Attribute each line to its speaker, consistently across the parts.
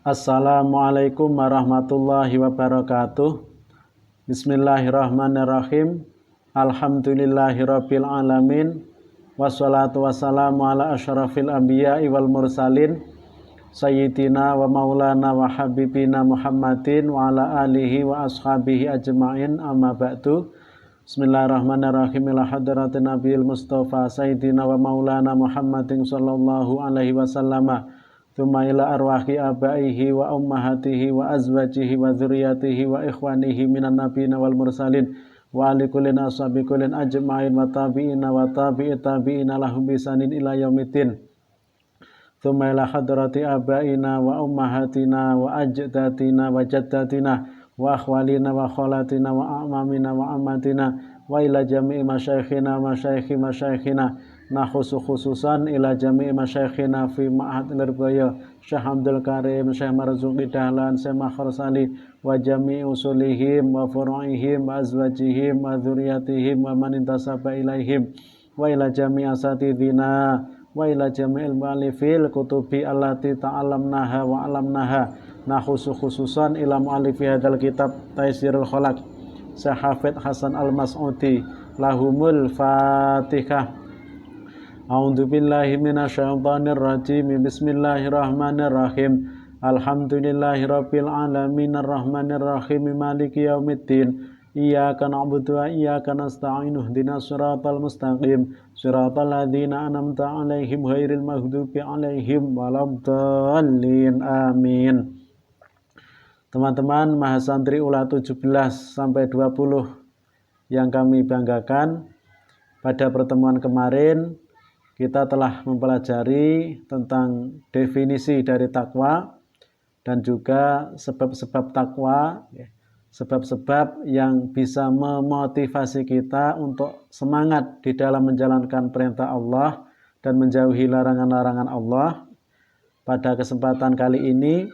Speaker 1: Assalamualaikum warahmatullahi wabarakatuh. Bismillahirrahmanirrahim. Alhamdulillahirabbil alamin. Wassalatu wassalamu ala asyrafil anbiya'i wal mursalin sayyidina wa maulana wa habibina Muhammadin wa ala alihi wa ashabihi ajma'in, amma ba'du. Bismillahirrahmanirrahim. Ila hadratin nabiyil mustafa sayyidina wa maulana Muhammadin sallallahu alaihi wasallam. Tsumma ila arwahi abaihi wa ummahatihi wa azwajihi wa dzurriyyatihi wa ikhwanihi minan nabiyina wal mursalin wa ali kullin ashabi kullin ajma'in wa tabi'ina wa tabi'i tabi'ina lahum bisanin ila yaumiddin. Tsumma ila hadrati abaina wa ummahatina wa ajdatina wa jaddatina wa akhwalina wa khalatina wa a'mamina wa ammatina wa ila jami'i masyayikhina masyayikhi masyayikhina. Khususan ila jami'i masyayikhina fi ma'had al-Irbaya Syekh Abdul Karim, Syekh Marzuki Dahlan, Syekh Makhar Sali wa jami'i usulihim wa furu'ihim wa azwajihim wa dzurriyyatihim wa man intasaba ilaihim wa ila jami'i asatidina wa ila jami'il mu'allifil kutubi allati ta'alamnaha wa alamnaha. Khususan ila mu'allifi hadzal kitab Taisirul Khalaq Syekh Hafidz Hasan Al-Mas'udi. Lahumul Fatihah. A'udzu billahi minasyaitonir rajim. Bismillahirrahmanirrahim. Alhamdulillahirabbil alamin arrahmanir rahim maliki yaumiddin. Iyyaka na'budu wa iyyaka nasta'in. Ihdinas siratal mustaqim. Siratal ladzina an'amta 'alaihim ghairil maghdubi 'alaihim waladdallin. Amin. Teman-teman Mahasantri Ula 17 sampai 20 yang kami banggakan, pada pertemuan kemarin kita telah mempelajari tentang definisi dari takwa dan juga sebab-sebab takwa, sebab-sebab yang bisa memotivasi kita untuk semangat di dalam menjalankan perintah Allah dan menjauhi larangan-larangan Allah. Pada kesempatan kali ini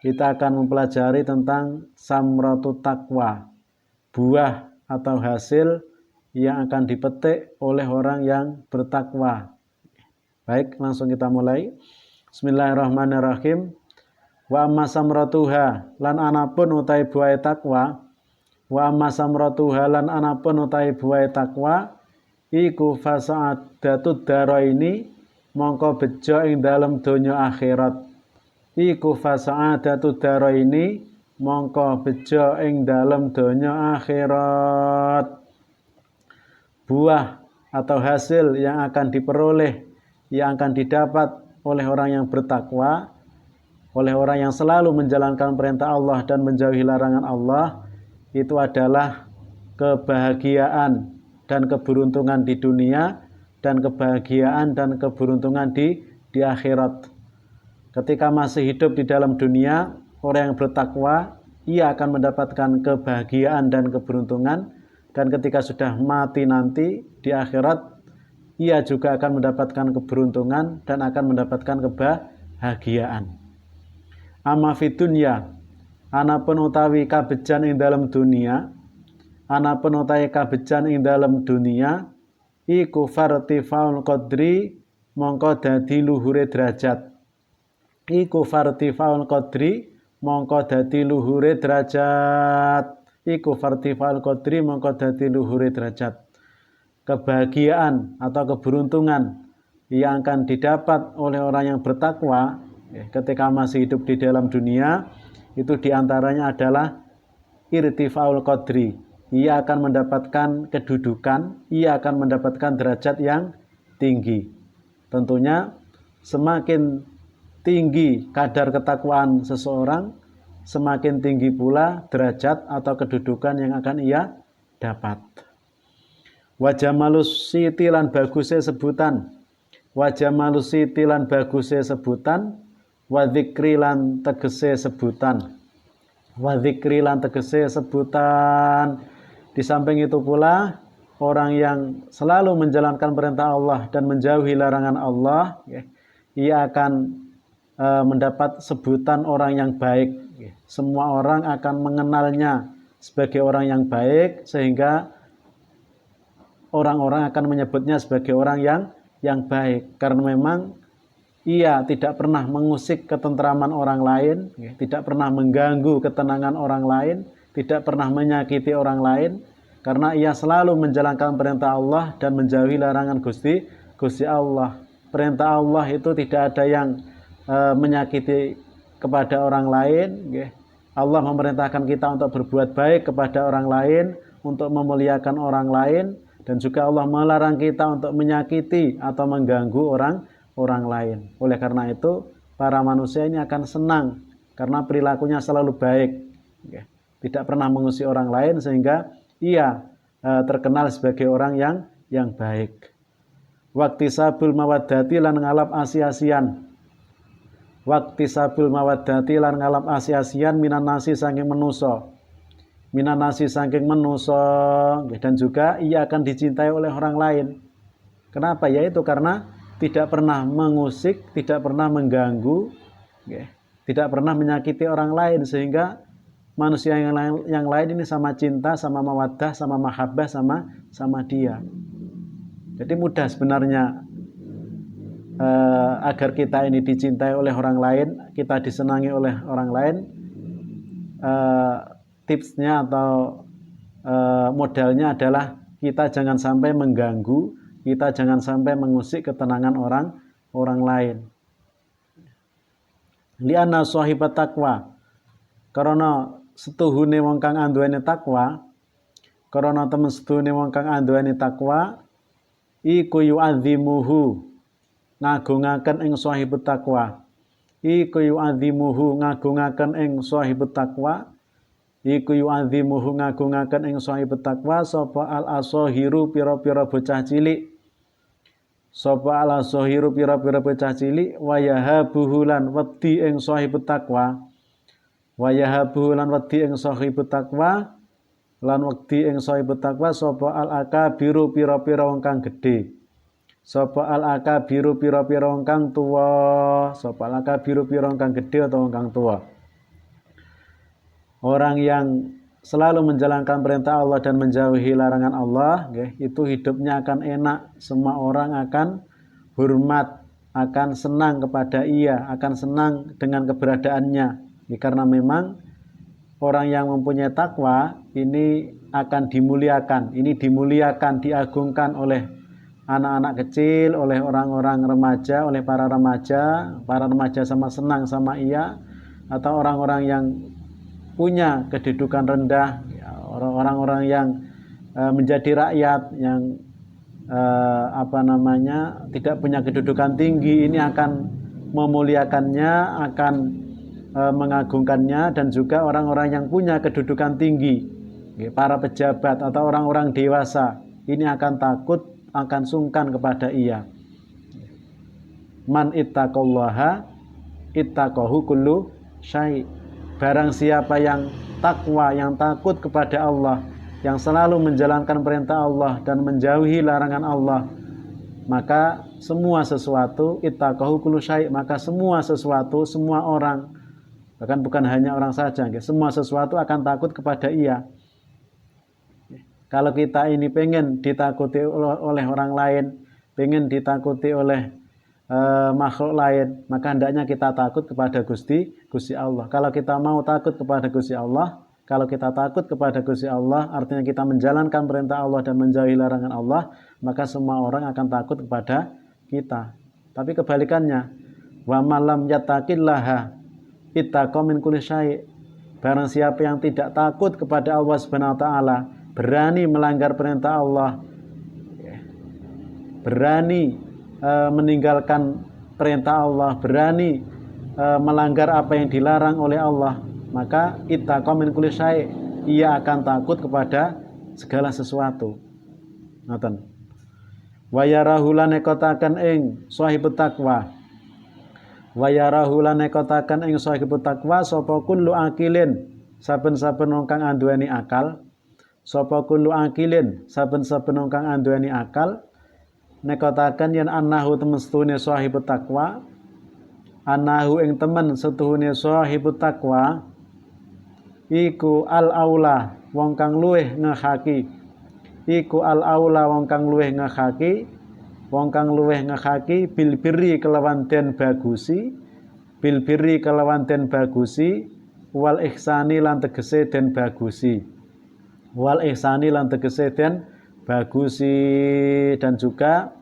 Speaker 1: kita akan mempelajari tentang samratut takwa, buah atau hasil yang akan dipetik oleh orang yang bertakwa. Baik, langsung kita mulai. Bismillahirrahmanirrahim. Wa amma samratuha lan anapun utai buah takwa. Wa amma samratuha lan anapun utai buah takwa iku fasa'adatud daraini mongko bejo ing dalem donya akhirat. Iku fasa'adatud daraini mongko bejo ing dalem donya akhirat. Buah atau hasil yang akan diperoleh, yang akan didapat oleh orang yang bertakwa, oleh orang yang selalu menjalankan perintah Allah dan menjauhi larangan Allah, itu adalah kebahagiaan dan keberuntungan di dunia dan kebahagiaan dan keberuntungan di akhirat. Ketika masih hidup di dalam dunia, orang yang bertakwa, ia akan mendapatkan kebahagiaan dan keberuntungan. Dan ketika sudah mati nanti di akhirat, ia juga akan mendapatkan keberuntungan dan akan mendapatkan kebahagiaan. Amma fid dunya, anapun utawi kabejan ing dalam dunia, anapun utawi kabejan ing dalam dunia, iku fartifaul qadri mongko dadi luhure derajat. Iku fartifaul qadri mongko dadi luhure derajat. Iku fartifal qadri mongko dadi luhure derajat. Kebahagiaan atau keberuntungan yang akan didapat oleh orang yang bertakwa ketika masih hidup di dalam dunia, itu diantaranya adalah irtifaul qadri. Ia akan mendapatkan kedudukan, ia akan mendapatkan derajat yang tinggi. Tentunya semakin tinggi kadar ketakwaan seseorang, semakin tinggi pula derajat atau kedudukan yang akan ia dapat. Wajah malus siti lan bagusnya sebutan. Wajah malus siti lan bagusnya sebutan. Wadzikri lan tegese sebutan. Wadzikri lan tegese sebutan. Di samping itu pula, orang yang selalu menjalankan perintah Allah dan menjauhi larangan Allah, ia akan mendapat sebutan orang yang baik. Semua orang akan mengenalnya sebagai orang yang baik, sehingga orang-orang akan menyebutnya sebagai orang yang baik, karena memang ia tidak pernah mengusik ketentraman orang lain, tidak pernah mengganggu ketenangan orang lain, tidak pernah menyakiti orang lain, karena ia selalu menjalankan perintah Allah dan menjauhi larangan Gusti Allah. Perintah Allah itu tidak ada yang menyakiti kepada orang lain. Allah memerintahkan kita untuk berbuat baik kepada orang lain, untuk memuliakan orang lain, dan juga Allah melarang kita untuk menyakiti atau mengganggu orang lain. Oleh karena itu, para manusia ini akan senang karena perilakunya selalu baik, tidak pernah mengusik orang lain, sehingga ia terkenal sebagai orang yang baik. Wakti sabul mawaddati lan ngalap asi-asian. Wakti sabul mawaddati lan ngalap asi-asian minan nasi saking menuso. Minan nasi saking menuso, dan juga ia akan dicintai oleh orang lain. Kenapa? Yaitu karena tidak pernah mengusik, tidak pernah mengganggu, tidak pernah menyakiti orang lain, sehingga manusia yang lain ini sama cinta, sama mawaddah, sama mahabbah, sama dia. Jadi mudah sebenarnya agar kita ini dicintai oleh orang lain, kita disenangi oleh orang lain. Tipsnya atau modalnya adalah kita jangan sampai mengganggu, kita jangan sampai mengusik ketenangan orang lain. Li'anna sahibat taqwa, karena setuhune wong kang anduweni takwa, karena temen setuhune wong kang anduweni takwa iku yu'adzimuhu ngagungaken ing sahibut takwa, iku yu'adzimuhu ngagungaken ing sahibut takwa, iku yu'adzimuhu ngagungaken ing sahibut takwa sapa al-asahiru pira-pira bocah cilik, sapa al-asahiru pira-pira bocah cilik, wa yahabuhu lan wedi ing sahibut takwa, wa yahabuhu lan wedi ing sahibut takwa, lan wedi ing sahibut takwa sapa al-akabiru pira-pira wong kang gedhe, sapa al-akabiru pira-pira wong kang tuwa, sapa al-akabiru pira wong kang gedhe atau wong kang tuwa. Orang yang selalu menjalankan perintah Allah dan menjauhi larangan Allah, itu hidupnya akan enak. Semua orang akan hormat, akan senang kepada ia, akan senang dengan keberadaannya. Karena memang orang yang mempunyai takwa ini akan dimuliakan. Ini dimuliakan, diagungkan oleh anak-anak kecil, oleh orang-orang remaja, oleh para remaja sama senang sama ia, atau orang-orang yang punya kedudukan rendah, orang-orang yang menjadi rakyat, yang tidak punya kedudukan tinggi, ini akan memuliakannya, akan mengagungkannya. Dan juga orang-orang yang punya kedudukan tinggi, para pejabat atau orang-orang dewasa, ini akan takut, akan sungkan kepada ia. Man ittaqallaha ittaqahu kullu syai'. Barang siapa yang takwa, yang takut kepada Allah, yang selalu menjalankan perintah Allah dan menjauhi larangan Allah, maka semua sesuatu, ittaqahu kullu syai', maka semua sesuatu, semua orang, bahkan bukan hanya orang saja, semua sesuatu akan takut kepada ia. Kalau kita ini pengen ditakuti oleh orang lain, pengen ditakuti oleh makhluk lain, maka hendaknya kita takut kepada Gusti Allah. Kalau kita mau takut kepada Gusti Allah, kalau kita takut kepada Gusti Allah, artinya kita menjalankan perintah Allah dan menjauhi larangan Allah, maka semua orang akan takut kepada kita. Tapi kebalikannya, wa malam yattaqillaha ittaqa min kulli syai'. Barang siapa yang tidak takut kepada Allah Subhanahu wa taala, berani melanggar perintah Allah, berani meninggalkan perintah Allah, berani melanggar apa yang dilarang oleh Allah, maka ittaqa min kulli syai', ia akan takut kepada segala sesuatu. Ngoten. Wa yarahu lan ekotaken ing sahibut taqwa, wa yarahu lan ekotaken ing sahibut taqwa sapa kullu akilin, saben-saben wong kang anduweni akal, sapa kullu akilin, saben-saben wong kang anduweni akal, nekotaken yen annahu temen setuhune sahibut taqwa, annahu ing temen setuhune sahibut taqwa iku al aula wong kang luweh ngehaki, iku al aula wong kang luweh ngehaki wong kang luweh ngekaki bil birri kelawan den bagusi, bil birri kelawan den bagusi, wal ihsani lan tegese den bagusi, wal ihsani lan tegese den bagusi. Dan juga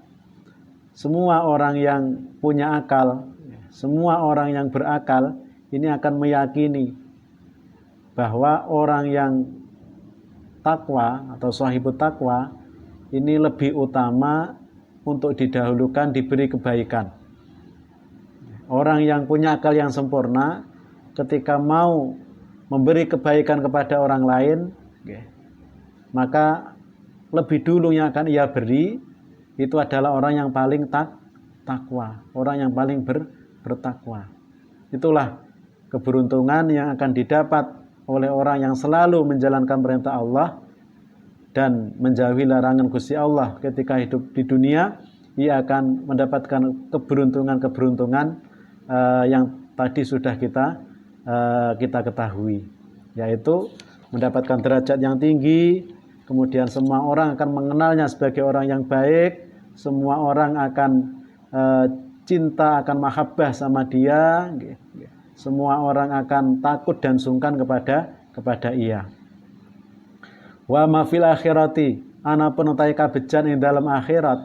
Speaker 1: semua orang yang punya akal, semua orang yang berakal ini akan meyakini bahwa orang yang takwa atau sahibut takwa ini lebih utama untuk didahulukan diberi kebaikan. Orang yang punya akal yang sempurna ketika mau memberi kebaikan kepada orang lain, maka lebih dulu yang akan ia beri itu adalah orang yang paling takwa, orang yang paling bertakwa. Itulah keberuntungan yang akan didapat oleh orang yang selalu menjalankan perintah Allah dan menjauhi larangan Gusti Allah. Ketika hidup di dunia, ia akan mendapatkan keberuntungan-keberuntungan yang tadi sudah kita ketahui, yaitu mendapatkan derajat yang tinggi, kemudian semua orang akan mengenalnya sebagai orang yang baik, semua orang akan cinta, akan mahabbah sama dia, semua orang akan takut dan sungkan kepada ia. Wa ma fil akhirati, anapun utawi kabejan ing dalam akhirat.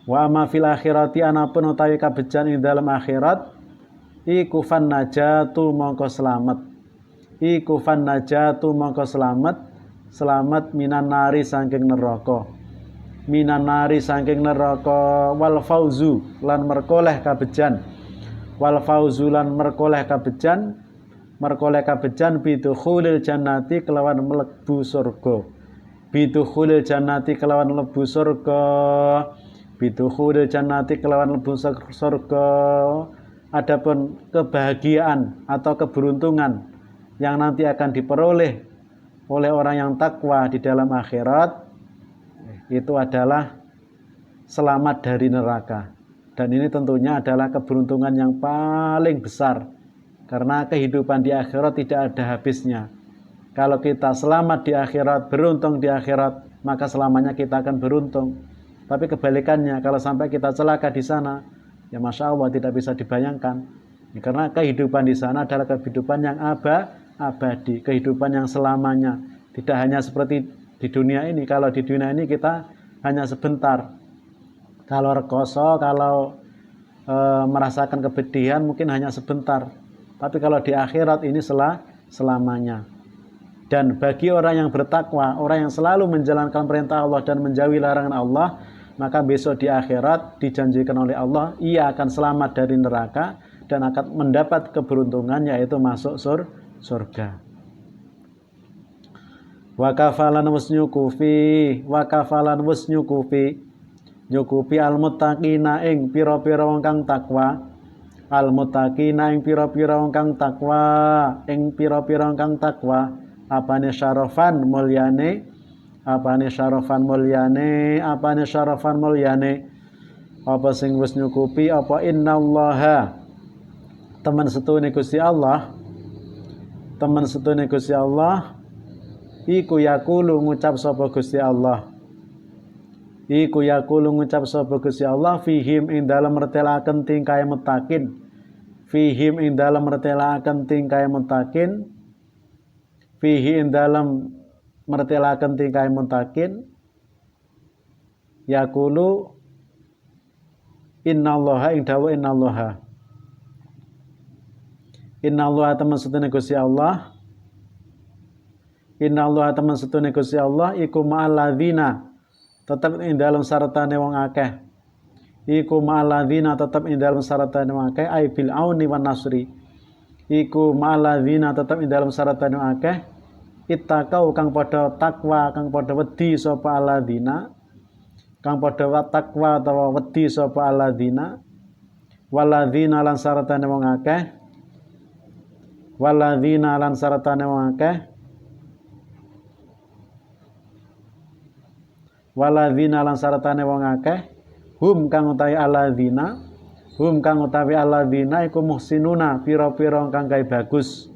Speaker 1: Wa ma fil akhirati, anapun utawi kabejan ing dalam akhirat, iku fan najatu mongko selamat. Iku fan najatu mongko selamat, selamat minan nari saking neraka. Minan nari saking neraka, wal fauzu lan merkoleh kabejan. Wal fauzu lan merkoleh kabejan, merkoleh kabejan bidukhulil jannati kelawan mlebu surga. Bidukhulil jannati kelawan mlebu surga. Bidukhulil jannati kelawan mlebu surga. Adapun kebahagiaan atau keberuntungan yang nanti akan diperoleh oleh orang yang takwa di dalam akhirat itu adalah selamat dari neraka. Dan ini tentunya adalah keberuntungan yang paling besar, karena kehidupan di akhirat tidak ada habisnya. Kalau kita selamat di akhirat, beruntung di akhirat, maka selamanya kita akan beruntung. Tapi kebalikannya, kalau sampai kita celaka di sana, ya Masya Allah tidak bisa dibayangkan. Ya, karena kehidupan di sana adalah kehidupan yang abadi, kehidupan yang selamanya. Tidak hanya seperti di dunia ini. Kalau di dunia ini kita hanya sebentar. Kalau rekoso, kalau merasakan kepedihan mungkin hanya sebentar. Tapi kalau di akhirat ini selamanya. Dan bagi orang yang bertakwa, orang yang selalu menjalankan perintah Allah dan menjauhi larangan Allah, maka besok di akhirat dijanjikan oleh Allah, ia akan selamat dari neraka dan akan mendapat keberuntungan, yaitu masuk surga. Wa kafalan wasnyukufi, wa kafalan wasnyukufi, nyukupi al-muttaqina ing pira-pira wong kang takwa, al-muttaqina ing pira-pira wong kang takwa, ing pira-pira wong kang takwa, apane syarafan mulyane, apane syarafan mulyane, apane syarafan mulyane, apa sing wis nyukupi, apa innallaha, teman setune Gusti Allah, teman setune Gusti Allah, iku yaqulu ngucap sapa Gusti Allah, iku yaqulu ngucap sapa Gusti Allah, fihim ing dalem mertelaken tingkae mutakin, fihim ing dalem mertelaken tingkae mutakin, fihi ing dalem mertelaken tingkae mutakin, yaqulu innallaha ing dawu innallaha, innallaha teman setune Gusti Allah, innallaha teman setune Gusti Allah iku ma'alladzina, tetap ing dalam saratane wong akeh, iku ma'alladzina tetap ing dalam saratane wong akeh, ai bil auni wan nasri, iku ma'alladzina tetap ing dalam saratane wong akeh, ittaqau kang padha takwa, kang padha wedi sapa alladzina, kang padha takwa utawa wedi sapa alladzina, walladzina lan saratane wong akeh, walladzina lan saratane wong akeh, waladzina lan saratane wong akeh, hum kang utawi alladzina, hum kang utawi alladzina iku muhsinuna pira-pira kang gawe bagus,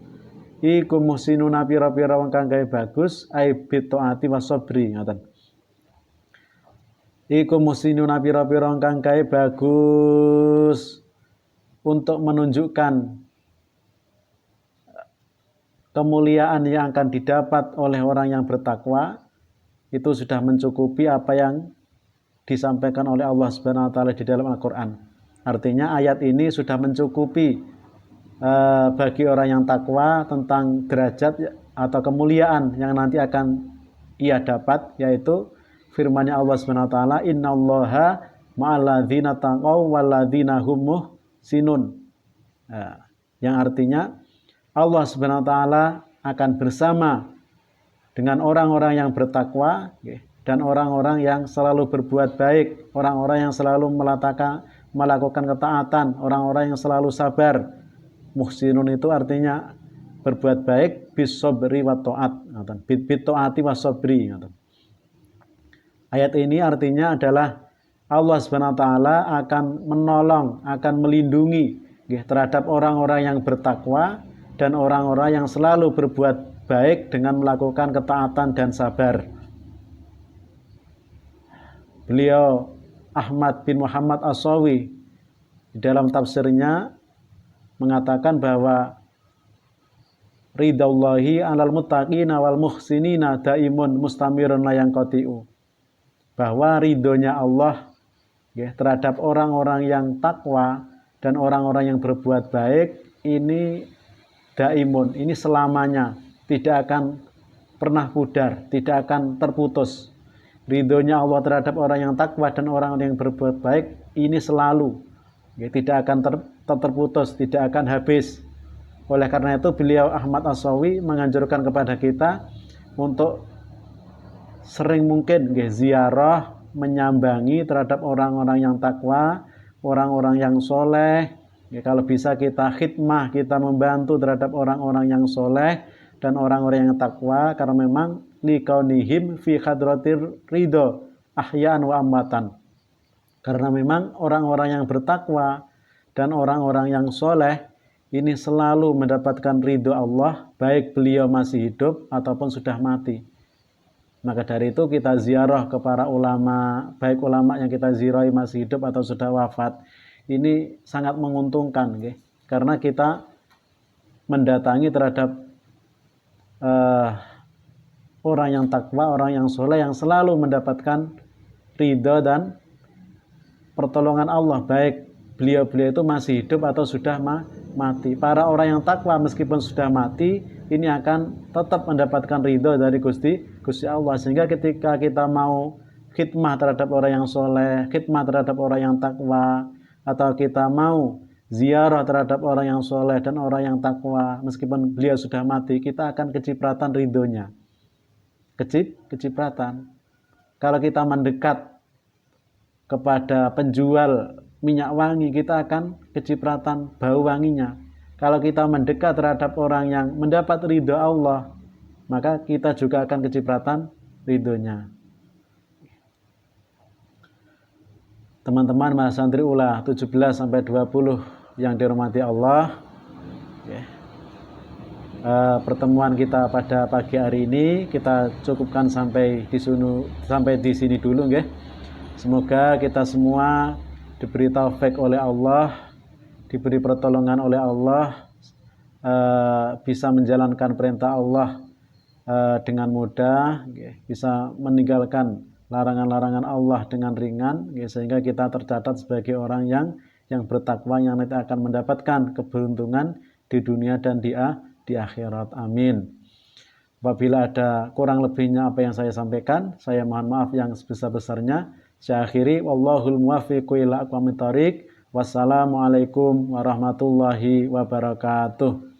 Speaker 1: iku muhsinuna pira-pira kang gawe bagus, ai bi taati wasabri, ngoten. iku muhsinuna pira-pira kang kae bagus untuk menunjukkan kemuliaan yang akan didapat oleh orang yang bertakwa. Itu sudah mencukupi apa yang disampaikan oleh Allah Subhanahu wa taala di dalam Al-Qur'an. Artinya ayat ini sudah mencukupi bagi orang yang takwa tentang derajat atau kemuliaan yang nanti akan ia dapat, yaitu firman-Nya Allah Subhanahu wa taala, innallaha ma'al ladzina taqaw wal ladzina hum muhsinun. Yang artinya Allah Subhanahu wa taala akan bersama dengan orang-orang yang bertakwa dan orang-orang yang selalu berbuat baik, orang-orang yang selalu melakukan ketaatan, orang-orang yang selalu sabar. Muhsinun itu artinya berbuat baik bisobri wa ta'at, bitoati wa sobri. Ayat ini artinya adalah Allah Subhanahu wa taala akan menolong, akan melindungi terhadap orang-orang yang bertakwa dan orang-orang yang selalu berbuat baik dengan melakukan ketaatan dan sabar. Beliau Ahmad bin Muhammad As-Sawi di dalam tafsirnya mengatakan bahwa ridaullahi alal muttaqina wal muhsinina daimun mustamirun la yanqati'u. Bahwa ridhonya Allah terhadap orang-orang yang takwa dan orang-orang yang berbuat baik ini daimun, ini selamanya, tidak akan pernah pudar, tidak akan terputus. Ridhonya Allah terhadap orang yang takwa dan orang yang berbuat baik ini selalu, tidak akan terputus, tidak akan habis. Oleh karena itu beliau Ahmad As-Sawi menganjurkan kepada kita untuk sering mungkin ziarah, menyambangi terhadap orang-orang yang takwa, orang-orang yang soleh. Kalau bisa kita khidmah, kita membantu terhadap orang-orang yang soleh dan orang-orang yang takwa, karena memang likaunihim fi hadratir ridho ahya'an wa amwatan. Karena memang orang-orang yang bertakwa dan orang-orang yang soleh ini selalu mendapatkan ridho Allah, baik beliau masih hidup ataupun sudah mati. Maka dari itu kita ziarah ke para ulama, baik ulama yang kita ziarahi masih hidup atau sudah wafat. Ini sangat menguntungkan, karena kita mendatangi terhadap orang yang takwa, orang yang soleh, yang selalu mendapatkan ridho dan pertolongan Allah, baik beliau-beliau itu masih hidup atau sudah mati. Para orang yang takwa meskipun sudah mati, ini akan tetap mendapatkan ridho dari Gusti Allah. Sehingga ketika kita mau khidmah terhadap orang yang soleh, khidmah terhadap orang yang takwa, atau kita mau ziarah terhadap orang yang soleh dan orang yang takwa, meskipun beliau sudah mati, kita akan kecipratan ridhonya. Kecipratan. Kalau kita mendekat kepada penjual minyak wangi, kita akan kecipratan bau wanginya. Kalau kita mendekat terhadap orang yang mendapat ridho Allah, maka kita juga akan kecipratan ridhonya. Teman-teman Mas Santri Ula 17-20 yang dihormati Allah, pertemuan kita pada pagi hari ini kita cukupkan sampai di sini dulu, Semoga kita semua diberi taufik oleh Allah, diberi pertolongan oleh Allah, bisa menjalankan perintah Allah dengan mudah, bisa meninggalkan larangan-larangan Allah dengan ringan, sehingga kita tercatat sebagai orang yang bertakwa, yang nanti akan mendapatkan keberuntungan di dunia dan di akhirat. Amin. Apabila ada kurang lebihnya apa yang saya sampaikan, saya mohon maaf yang sebesar-besarnya. Saya akhiri, wallahul muwaffiqu ila aqwamit thoriq. Wassalamualaikum warahmatullahi wabarakatuh.